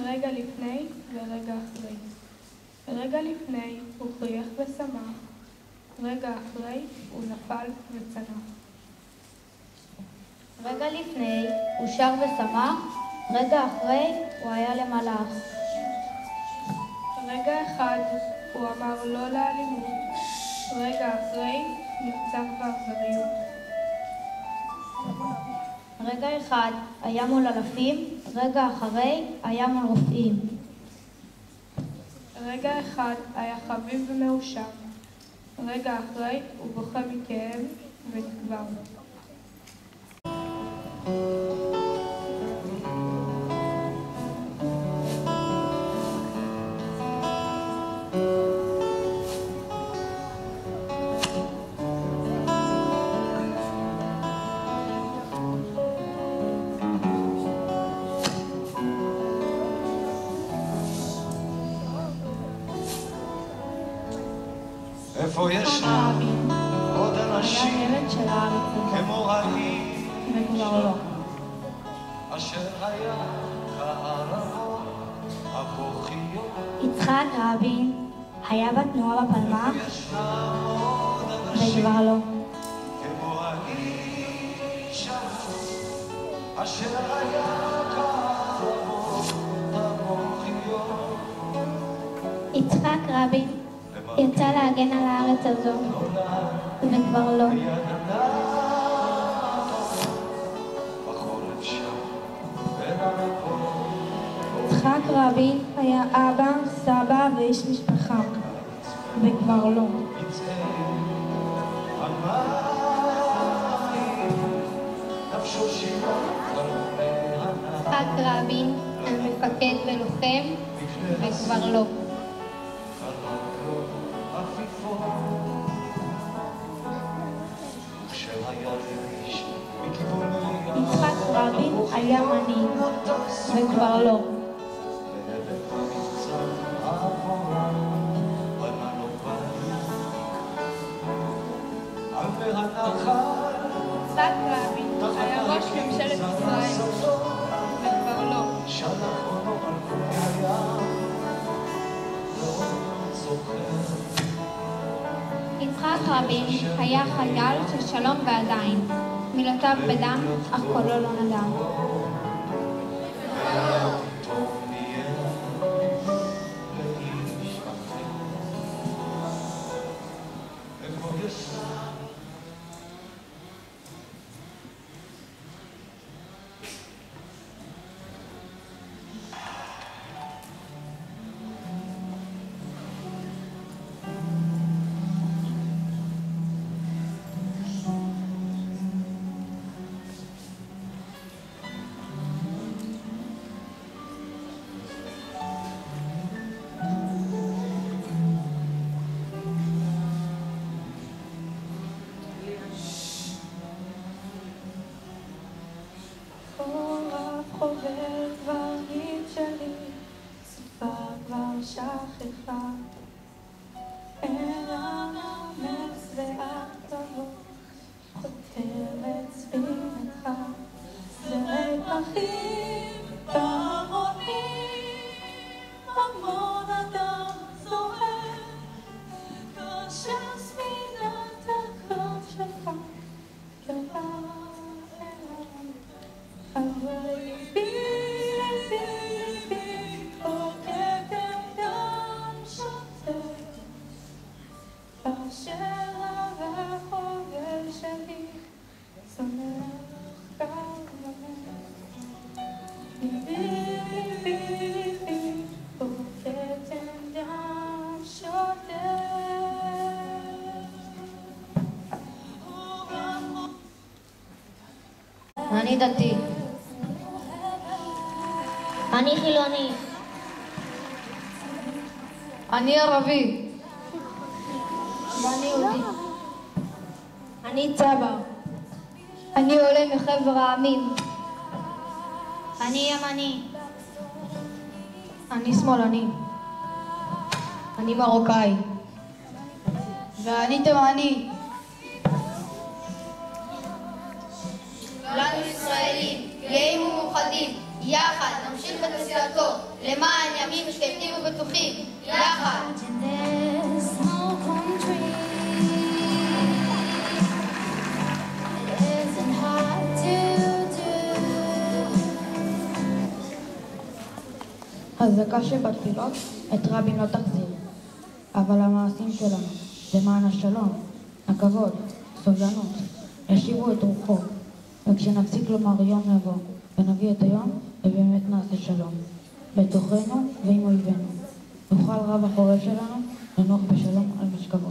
רגע לפני ורגע אחרי. רגע לפני הוא חייך ושמח, רגע אחרי הוא נפל וצנח. רגע לפני הוא שר ושמח, רגע אחרי הוא היה למלאך. רגע אחד הוא אמר לא לאלימות, רגע אחרי נמצא באכזריות. רגע אחד היה מול אלפים, רגע אחרי היה מול רופאים. רגע אחד היה חביב ומאושר, רגע אחרי הוא בוכה מכאב ונקבר. איפה יש עוד אנשים כמו האיש אשר היה כערבות הבוכיות. יצחק רבין היה בתנועה בפלמ"ח וכבר לא. כמו האיש אשר היה כערבות הבוכיות. יצחק רבין יצא להגן על הארץ הזו, וכבר לא. יצחק רבין היה אבא, סבא ואיש משפחה, וכבר לא. יצחק רבין היה מפקד ולוחם, וכבר לא. יצחק רבין היה מנהיג, וכבר לא. יצחק רבין היה ראש ממשלת ישראל, וכבר לא. יצחק רבין היה חייל של שלום ועדיין, מילותיו בדם, אך קולו לא נדם. אני דתי. אני חילוני. אני ערבי. ואני יהודי. אני צבר. אני עולה מחבר העמים. אני ימני. אני שמאלני. אני מרוקאי. ואני תימני. מאוחדים, יחד נמשיך בתפילתו, למען ימים שקטים ובטוחים, יחד. הזקה שבתפילות את רבין לא תחזיר, אבל המעשים שלנו, למען השלום, הכבוד, סובלנות, ישיבו את רוחו, וכשנפסיק לומר יום יבוא, ונביא את היום, ובאמת נעשה שלום, בתוכנו ועם אויבינו. נוכל רב החורב שלנו לנוח בשלום על משכבו.